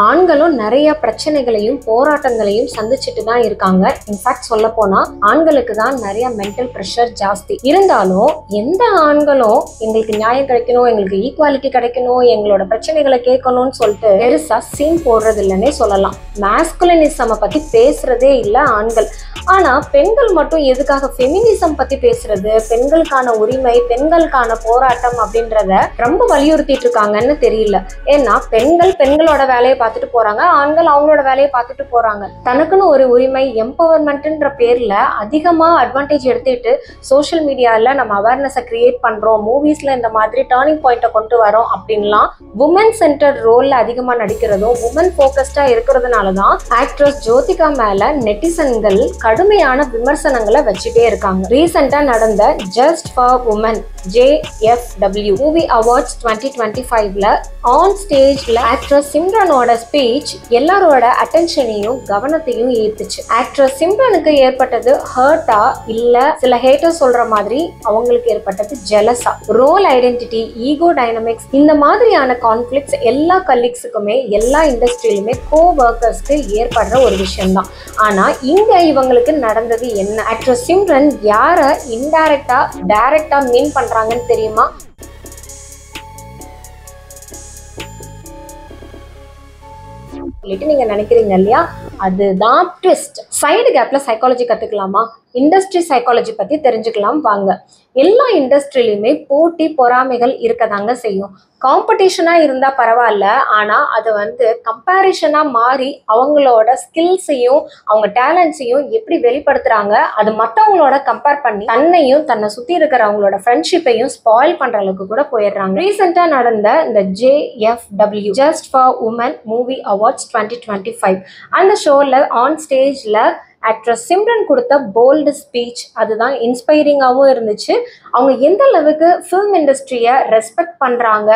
ஆண்களும் நிறைய பிரச்சனைகளையும் போராட்டங்களையும் சந்திச்சுட்டு தான் இருக்காங்க. இன்ஃபேக்ட் சொல்ல போனா ஆண்களுக்கு தான் நிறைய மென்டல் ப்ரெஷர் ஜாஸ்தி. இருந்தாலும் எந்த ஆண்களும் எங்களுக்கு நியாயம் கிடைக்கணும், எங்களுக்கு ஈக்குவாலிட்டி கிடைக்கணும், எங்களோட பிரச்சனைகளை கேட்கணும்னு சொல்லிட்டு பெருசா சீன் போடுறது இல்லைன்னே சொல்லலாம். மாஸ்குலினிசம் பத்தி பேசுறதே இல்லை ஆண்கள். ஆனா பெண்கள் மட்டும் எதுக்காக ஃபெமினிசம் பத்தி பேசுறது, பெண்களுக்கான உரிமை, பெண்களுக்கான போராட்டம் அப்படின்றத ரொம்ப வலியுறுத்திட்டு இருக்காங்கன்னு தெரியல. ஏன்னா பெண்கள் பெண்களோட வேலையை பார்த்துட்டு போறாங்க, ஆண்கள் அவங்களோட வேலையை பார்த்துட்டு போறாங்க. தனக்குன்னு ஒரு உரிமை, எம்பவர்மெண்ட்ன்ற பேர்ல அதிகமா அட்வான்டேஜ் எடுத்துட்டு சோஷியல் மீடியால நம்ம அவேர்னஸை கிரியேட் பண்றோம், மூவிஸ்ல இந்த மாதிரி டர்னிங் பாயிண்ட்டை கொண்டு வரோம் அப்படின்லாம் உமன் சென்டர் ரோல்ல அதிகமா நடிக்கிறதும் உமன் போக்கஸ்டா இருக்கிறதுனாலதான் ஆக்ட்ரஸ் ஜோதிகா மேல நெட்டிசன்கள் கடுமையான விமர்சனங்களை வச்சுட்டே இருக்காங்க. ரீசெண்டா நடந்த just for woman JFW movie awards 2025ல ஆன் ஸ்டேஜ்ல ஆக்ட்ரஸ் சிம்ரனோட ஸ்பீச் எல்லாரோட அட்டென்ஷனையும் கவனத்தையும் ஈர்த்துச்சு. ஆக்ட்ரஸ் சிம்ரனுக்கு ஏற்பட்டது ஹர்ட்டா இல்ல சில ஹேட்டர்ஸ் சொல்ற மாதிரி அவங்களுக்கு ஏற்பட்டது ஜெலஸா? ரோல் ஐடென்டிட்டி, ஈகோ டைனமிக்ஸ், இந்த மாதிரியான கான்ஃபிளிக்ட்ஸ் எல்லா கலீக்ஸுக்குமே எல்லா இண்டஸ்ட்ரியிலுமே கோ ஒர்க்கர்ஸ்க்கு ஏற்படுற ஒரு விஷயம் தான். ஆனா இங்க இவங்களுக்கு நடந்தது என்ன? ஆக்ட்ரஸ் சிம்ரன் யார இன்டைரக்டா டைரக்டா மீன் பண்றாங்கன்னு தெரியுமா? நீங்க நினைக்கிறீங்க இல்லையா, அதுதான் ட்விஸ்ட். சைடு கேப்ல சைக்காலஜி கத்துக்கலாமா? இண்டஸ்ட்ரி சைக்காலஜி பத்தி தெரிஞ்சுக்கலாம் வாங்க. எல்லா இண்டஸ்ட்ரியிலுமே போட்டி பொறாமைகள் இருக்கதாங்க செய்யும். காம்படிஷனா இருந்தா பரவாயில்ல, ஆனா அது கம்பேரிஷனா மாறி அவங்களோட ஸ்கில்ஸையும் அவங்க டேலண்ட்ஸையும் எப்படி வெளிப்படுத்துறாங்க, அது மற்றவங்களோட கம்பேர் பண்ணி தன்னையும் தன்னை சுத்தி இருக்கிறவங்களோட ஃப்ரெண்ட்ஷிப்பையும் ஸ்பாயில் பண்ற அளவுக்கு கூட போயிடுறாங்க. ரீசெண்டா நடந்த இந்த JFW just for women movie awards 2025 அந்த ஷோல ஆன் ஸ்டேஜ்ல ஆக்ட்ரஸ் சிம்ரன் கொடுத்த போல்டு ஸ்பீச் அதுதான் இன்ஸ்பைரிங்காகவும் இருந்துச்சு. அவங்க எந்த அளவுக்கு ஃபிலிம் இண்டஸ்ட்ரியை ரெஸ்பெக்ட் பண்ணுறாங்க,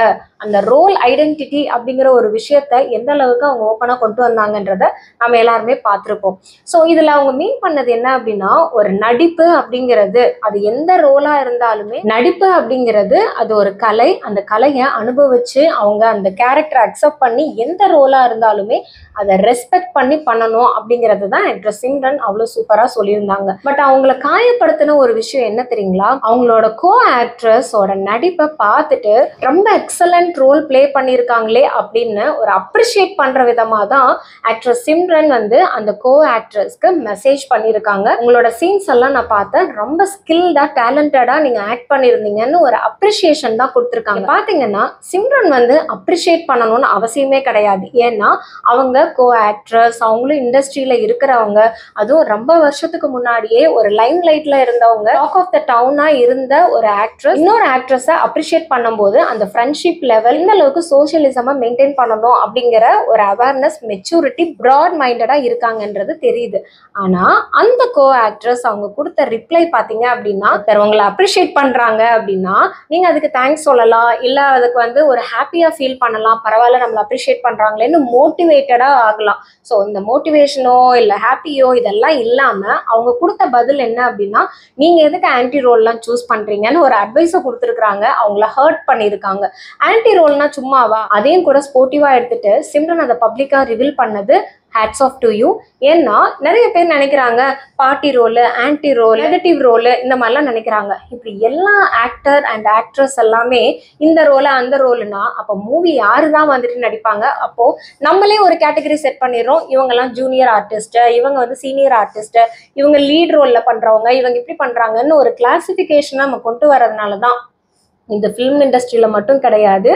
அந்த ரோல் ஐடென்டிட்டி அப்படிங்கிற ஒரு விஷயத்த எந்த அளவுக்கு அவங்க ஓப்பனாக கொண்டு வந்தாங்கன்றத நம்ம எல்லாருமே பார்த்துருப்போம். ஸோ இதில் அவங்க மீன் பண்ணது என்ன அப்படின்னா, ஒரு நடிப்பு அப்படிங்கிறது அது எந்த ரோலாக இருந்தாலுமே நடிப்பு அப்படிங்கிறது அது ஒரு கலை. அந்த கலையை அனுபவிச்சு அவங்க அந்த கேரக்டரை அக்செப்ட் பண்ணி எந்த ரோலாக இருந்தாலுமே அதை ரெஸ்பெக்ட் பண்ணி பண்ணணும் அப்படிங்கிறது தான் ஆக்ட்ரஸ் சிம்ரன் அவ்வளவு சூப்பரா சொல்லியிருந்தாங்க. பட் அவங்கள காயப்படுத்தின ஒரு விஷயம் என்ன தெரியுங்களா? அவங்களோட கோ ஆக்ட்ரஸோட நடிப்பை பார்த்துட்டு ரொம்ப எக்ஸலண்ட் ரோல் பிளே பண்ணியிருக்காங்களே அப்படின்னு ஒரு அப்ரிஷியேட் பண்ற விதமா தான் ஆக்ட்ரஸ் சிம்ரன் அந்த கோ ஆக்ட்ரஸ்க்கு மெசேஜ் பண்ணியிருக்காங்க. உங்களோட சீன்ஸ் எல்லாம் நான் பார்த்தேன், ரொம்ப ஸ்கில்டா டேலண்டடா நீங்க ஆக்ட் பண்ணியிருந்தீங்கன்னு ஒரு அப்ரிஷியேஷன் தான் கொடுத்துருக்காங்க. பாத்தீங்கன்னா சிம்ரன் அப்ரிஷியேட் பண்ணணும்னு அவசியமே கிடையாது. ஏன்னா அவங்க கோ ஆக்ட்ரஸ், அவங்களும் இண்டஸ்ட்ரியில இருக்கிறவங்க, அதுவும் ரொம்ப வருஷத்துக்கு முன்னாடியே ஒரு லைம் லைட்ல இருந்தவங்க, டாக் ஆஃப் த டவுனா இருந்த ஒரு ஆக்ட்ரஸ் இன்னொரு ஆக்ட்ரஸை அப்ரிஷியேட் பண்ணும்போது அந்த ஃப்ரெண்ட்ஷிப் லெவல் இந்த அளவுக்கு சோஷியலிசமா மெயின்டைன் பண்ணணும் அப்படிங்கிற ஒரு அவேர்னஸ், மெச்சூரிட்டி, ப்ராட் மைண்டடா இருக்காங்கன்றது தெரியுது. ஆனா அந்த கோ ஆக்ட்ரஸ் அவங்க கொடுத்த ரிப்ளை பாத்தீங்க அப்படின்னா, உங்களை அப்ரிஷியேட் பண்றாங்க அப்படின்னா நீங்க அதுக்கு தேங்க்ஸ் சொல்லலாம், இல்ல அதுக்கு ஒரு ஹாப்பியா ஃபீல் பண்ணலாம், பரவாயில்ல நம்மளை அப்ரிஷியேட் பண்றாங்களேன்னு மோட்டிவேட்டடா ஆகலாம். ஸோ இந்த மோட்டிவேஷனோ இல்ல ஹாப்பியோ இதெல்லாம் இல்லாம அவங்க கொடுத்த பதில் என்ன அப்படின்னா, நீங்க எதுக்கு ஆன்டி ரோல்லாம் சூஸ் பண்றீங்கன்னு ஒரு அட்வைஸை கொடுத்துருக்காங்க. அவங்கள ஹர்ட் பண்ணியிருக்காங்க. ஆன்டி ரோல்னா சும்மாவா? அதையும் கூட ஸ்போர்ட்டிவா எடுத்துட்டு சிம்ரன் அதை பப்ளிக்கா ரிவீல் பண்ணது ஹேட்ஸ் ஆஃப் டு யூ. ஏன்னா நிறைய பேர் நினைக்கிறாங்க party role, anti role, negative role இந்த மாதிரிலாம் நினைக்கிறாங்க. இப்படி எல்லா ஆக்டர் அண்ட் ஆக்ட்ரஸ் எல்லாமே இந்த ரோல அந்த ரோலுனா அப்போ மூவி யாரு தான் நடிப்பாங்க? அப்போ நம்மளே ஒரு கேட்டகரி செட் பண்ணிடுறோம். இவங்கெல்லாம் ஜூனியர் ஆர்டிஸ்ட், இவங்க சீனியர் ஆர்டிஸ்ட், இவங்க லீட் ரோல்ல பண்றவங்க, இவங்க இப்படி பண்றாங்கன்னு ஒரு கிளாசிபிகேஷன் நம்ம கொண்டு வரதுனால தான் இந்த ஃபிலிம் இண்டஸ்ட்ரியில மட்டும் கிடையாது,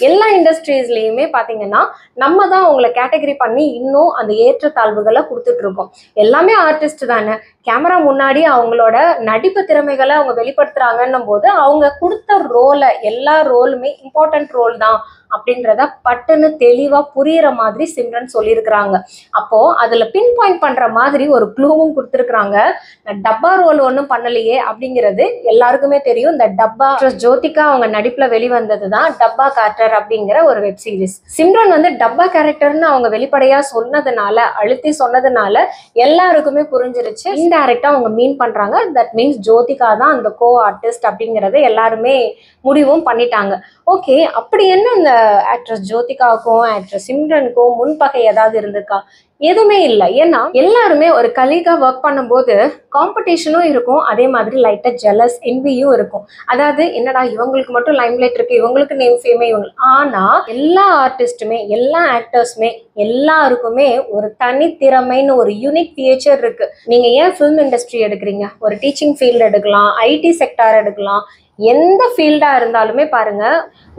எல்லா இண்டஸ்ட்ரீஸ்லயுமே பாத்தீங்கன்னா நம்ம தான் அவங்கள கேட்டகரி பண்ணி இன்னும் அந்த ஏற்றத்தாழ்வுகளை கொடுத்துட்டு இருக்கோம். எல்லாமே ஆர்டிஸ்ட் தானே, கேமரா முன்னாடி அவங்களோட நடிப்பு திறமைகளை அவங்க வெளிப்படுத்துறாங்கன்னும் போது அவங்க கொடுத்த ரோலை, எல்லா ரோலுமே இம்பார்ட்டன்ட் ரோல் தான் அப்படின்றத பட்டுன்னு தெளிவா புரியுற மாதிரி சிம்ரன் சொல்லியிருக்கிறாங்க. அப்போ அதுல பின் பாயிண்ட் பண்ற மாதிரி ஒரு க்ளூவும் கொடுத்துருக்காங்க. டப்பா ரோல் ஒன்றும் பண்ணலையே அப்படிங்கிறது எல்லாருக்குமே தெரியும். இந்த டப்பா ஜோதிகா அவங்க நடிப்புல வெளிவந்ததுதான் டப்பா கார்ட்டர் அப்படிங்கிற ஒரு வெப் சீரிஸ். சிம்ரன் டப்பா கேரக்டர்னு அவங்க வெளிப்படையா சொன்னதுனால, அழுத்தி சொன்னதுனால எல்லாருக்குமே புரிஞ்சிருச்சு இந்த இன்டைரக்டா அவங்க மீன் பண்றாங்க. தட் மீன்ஸ் ஜோதிகா தான் அந்த கோ ஆர்டிஸ்ட் அப்படிங்கறத எல்லாருமே முடிவும் பண்ணிட்டாங்க. ஓகே, அப்படி என்ன இந்த ஆக்ட்ரஸ் ஜோதிகாவுக்கும் ஆக்ட்ரஸ் சிம்ரனுக்கும் முன்பகை ஏதாவது இருந்திருக்கா? எதுவுமே இல்லை. ஏன்னா எல்லாருமே ஒரு கலீகா ஒர்க் பண்ணும்போது காம்படிஷனும் இருக்கும், அதே மாதிரி லைட்டா ஜெலஸ் என்வியும் இருக்கும். அதாவது என்னடா இவங்களுக்கு மட்டும் லைம்லைட் இருக்கு, இவங்களுக்கு நேம் ஃபேமே இவங்க. ஆனா எல்லா ஆர்டிஸ்டுமே எல்லா ஆக்டர்ஸுமே எல்லாருக்குமே ஒரு தனித்திறமைன்னு ஒரு யூனிக் ஃபியூச்சர் இருக்கு. நீங்க ஏன் ஃபிலிம் இண்டஸ்ட்ரி எடுக்கிறீங்க, ஒரு டீச்சிங் ஃபீல்டு எடுக்கலாம், ஐடி செக்டார் எடுக்கலாம், எந்த ஃபீல்டா இருந்தாலுமே பாருங்க,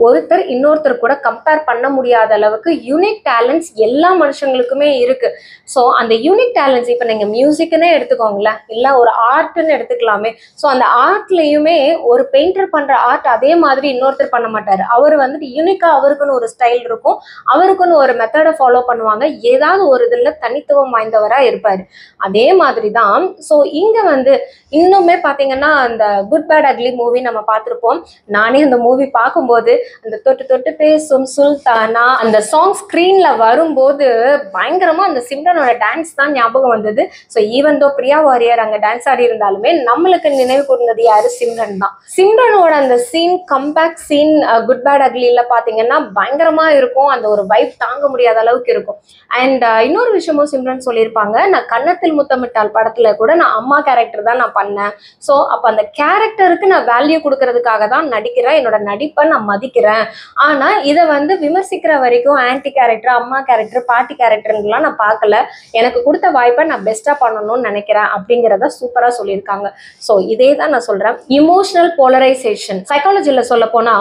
ஒருத்தர் இன்னொருத்தர் கூட கம்பேர் பண்ண முடியாத அளவுக்கு யூனிக் டேலண்ட்ஸ் எல்லா மனுஷங்களுக்குமே இருக்கு. ஸோ அந்த யூனிக் டேலண்ட்ஸ் இப்போ நீங்க மியூசிக்னே எடுத்துக்கோங்களேன், இல்லை ஒரு ஆர்ட்னு எடுத்துக்கலாமே. ஸோ அந்த ஆர்ட்லயுமே ஒரு பெயிண்டர் பண்ற ஆர்ட் அதே மாதிரி இன்னொருத்தர் பண்ண மாட்டாரு. அவர் வந்துட்டு யூனிக்கா அவருக்குன்னு ஒரு ஸ்டைல் இருக்கும், அவருக்குன்னு ஒரு மெத்தடை ஃபாலோ பண்ணுவாங்க, ஏதாவது ஒரு இதுல தனித்துவம் வாய்ந்தவரா இருப்பாரு. அதே மாதிரி தான் ஸோ இங்க வந்து இன்னுமே பாத்தீங்கன்னா அந்த குட் பேட் அக்லி மூவி நம்ம பார்த்திருப்போம். நானே அந்த மூவி பார்க்கும்போது அந்த தொட்டு தொட்டு பேசும் சுல்தானா அந்த சாங் ஸ்கிரீன்ல வரும்போது பயங்கரமா அந்த சிம்ரனோட டான்ஸ் தான் ஞாபகம் வந்தது. So even though Priya warrior அங்க டான்ஸ் ஆடி இருந்தாலுமே நம்மளுக்கு நினைவு கூர்ந்தது யாரு? சிம்ரன் தான். சிம்ரனோட அந்த scene, comeback scene good bad அக்லில பாத்தீங்கன்னா பயங்கரமா இருக்கும். அந்த ஒரு வைப் தாங்க முடியாத அளவுக்கு இருக்கும். அண்ட் இன்னொரு விஷயமும் சிம்ரன் சொல்லியிருப்பாங்க, நான் கன்னத்தில் முத்தமிட்டால் படத்துல கூட நான் அம்மா கேரக்டர் தான் நான் பண்ணேன். ஸோ அப்ப அந்த கேரக்டருக்கு நான் வேல்யூ கொடுக்கறதுக்காக தான் நடிக்கிறேன், என்னோட நடிப்பை நான் மதிக்கிறேன். ஆனா இதை வந்து விமர்சிக்கிற வரைக்கும் ஆன்டி கேரக்டர், அம்மா கேரக்டர், பாட்டி கேரக்டர்லாம் நான் பார்க்கல, எனக்கு கொடுத்த வாய்ப்பை நான் பெஸ்டா பண்ணணும்னு நினைக்கிறேன் அப்படிங்கிறத சூப்பரா சொல்லியிருக்காங்க. ஸோ இதே தான் நான் சொல்றேன், இமோஷனல் போலரைசேஷன். சைக்காலஜில சொல்ல போனா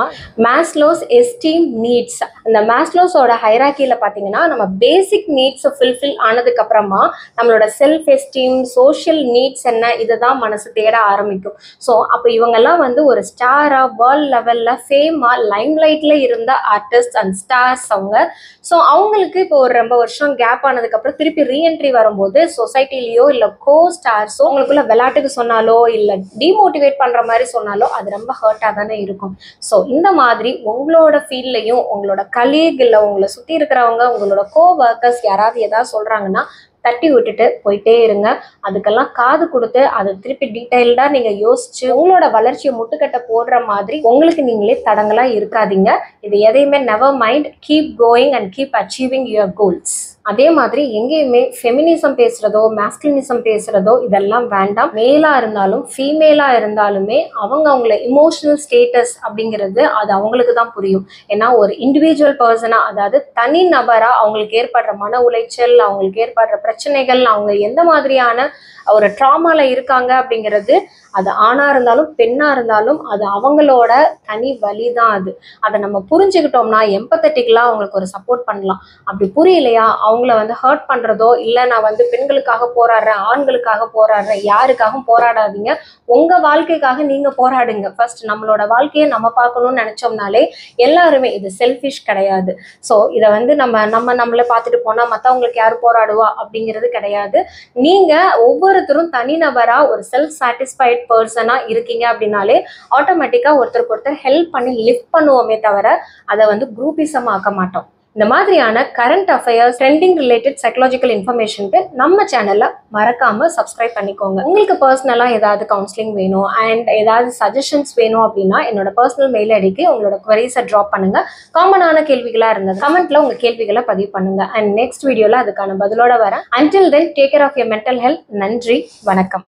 மாஸ்லோஸ் எஸ்டீம் நீட்ஸ், அந்த மாஸ்லோஸோட ஹைரார்கியில பாத்தீங்கன்னா நம்ம பேசிக் நீட்ஸ் ஃபுல்ஃபில் ஆனதுக்கு அப்புறமா நம்மளோட செல்ஃப் எஸ்டீம், சோஷியல் நீட்ஸ் என்ன, இதுதான் மனசு தேட ஆரம்பிக்கும். ஸோ அப்போ இவங்கெல்லாம் வந்து ஒரு ஸ்டாரா வேர்ல்ட் லெவல்ல ஃபேமா லைம்லைட்ல இருந்த ஆர்டிஸ்ட் அண்ட் ஸ்டார்ஸ் அவங்க. ஸோ அவங்களுக்கு இப்போ ஒரு ரொம்ப வருஷம் கேப் ஆனதுக்கு அப்புறம் திருப்பி ரீஎன்ட்ரி வரும்போது சொசைட்டிலயோ இல்லை கோ ஸ்டார்ஸோ உங்களுக்குள்ள விளையாட்டுக்கு சொன்னாலோ இல்லை டிமோட்டிவேட் பண்ற மாதிரி சொன்னாலோ அது ரொம்ப ஹர்ட்டா தானே இருக்கும். ஸோ இந்த மாதிரி உங்களோட ஃபீல்ட்லையும் உங்களோட கலீக் இல்லை உங்களை சுற்றி இருக்கிறவங்க உங்களோட கோ ஒர்க்கர்ஸ் யாராவது ஏதாவது சொல்றாங்கன்னா தட்டி விட்டுட்டு போயிட்டே இருங்க. அதுக்கெல்லாம் காது கொடுத்து அதை திருப்பி டீட்டெயில்டா நீங்க யோசிச்சு உங்களோட வளர்ச்சியை முட்டுக்கட்ட போடுற மாதிரி உங்களுக்கு நீங்களே தடங்களா இருக்காதீங்க. இது எதையுமே never mind, keep going and keep achieving your goals. அதே மாதிரி எங்கேயுமே ஃபெமினிசம் பேசுறதோ மேஸ்குலினிசம் பேசுறதோ இதெல்லாம் வேண்டாம். மேலா இருந்தாலும் ஃபீமேலா இருந்தாலுமே அவங்கள இமோஷனல் ஸ்டேட்டஸ் அப்படிங்கிறது அது அவங்களுக்கு தான் புரியும். ஏன்னா ஒரு இண்டிவிஜுவல் பர்சனா, அதாவது தனி நபரா அவங்களுக்கு ஏற்படுற மன உளைச்சல், அவங்களுக்கு ஏற்படுற பிரச்சனைகள், அவங்க எந்த மாதிரியான ஒரு ட்ராமால இருக்காங்க அப்படிங்கிறது அது ஆணா இருந்தாலும் பெண்ணா இருந்தாலும் அது அவங்களோட தனி வழி தான். அதை நம்ம புரிஞ்சுக்கிட்டோம்னா எம்பத்தட்டிக்கலா அவங்களுக்கு ஒரு சப்போர்ட் பண்ணலாம். அப்படி புரியலையா அவங்கள வந்து ஹர்ட் பண்றதோ இல்லை நான் வந்து பெண்களுக்காக போராடுறேன், ஆண்களுக்காக போராடுறேன், யாருக்காகவும் போராடாதீங்க. உங்க வாழ்க்கைக்காக நீங்க போராடுங்க. ஃபர்ஸ்ட் நம்மளோட வாழ்க்கையை நம்ம பார்க்கணும்னு நினைச்சோம்னாலே எல்லாருமே, இது செல்ஃபிஷ் கிடையாது. ஸோ இதை வந்து நம்மளை பார்த்துட்டு போனா மற்றவங்களுக்கு யாரு போராடுவா அப்படிங்கிறது கிடையாது. நீங்க ஒவ்வொருத்தரும் தனிநபரா ஒரு செல்ஃப் சாட்டிஸ்ஃபைட் பர்சனா இருக்கீங்க அப்படின்னாலே ஆட்டோமேட்டிக்கா ஒருத்தருக்கு ஒருத்தர் ஹெல்ப் பண்ணி லிஃப்ட் பண்ணுவோமே தவிர அதை வந்து குரூப்பிசம் ஆக்க மாட்டோம். இந்த மாதிரியான current affairs, trending related psychological இன்ஃபர்மேஷனுக்கு நம்ம சேனல்ல மறக்காம சப்ஸ்கிரைப் பண்ணிக்கோங்க. உங்களுக்கு பர்சனலா ஏதாவது கவுன்சிலிங் வேணும் அண்ட் ஏதாவது சஜஷன்ஸ் வேணும் அப்படின்னா என்னோட பர்சனல் மெயில் ஐடிக்கு உங்களோட குவரிஸை ட்ராப் பண்ணுங்க. காமனான கேள்விகளா இருந்தது கமெண்ட்ல உங்க கேள்விகளை பதிவு பண்ணுங்க. அண்ட் நெக்ஸ்ட் வீடியோல அதுக்கான பதிலோட வரேன். Until then take care of your mental health. நன்றி, வணக்கம்.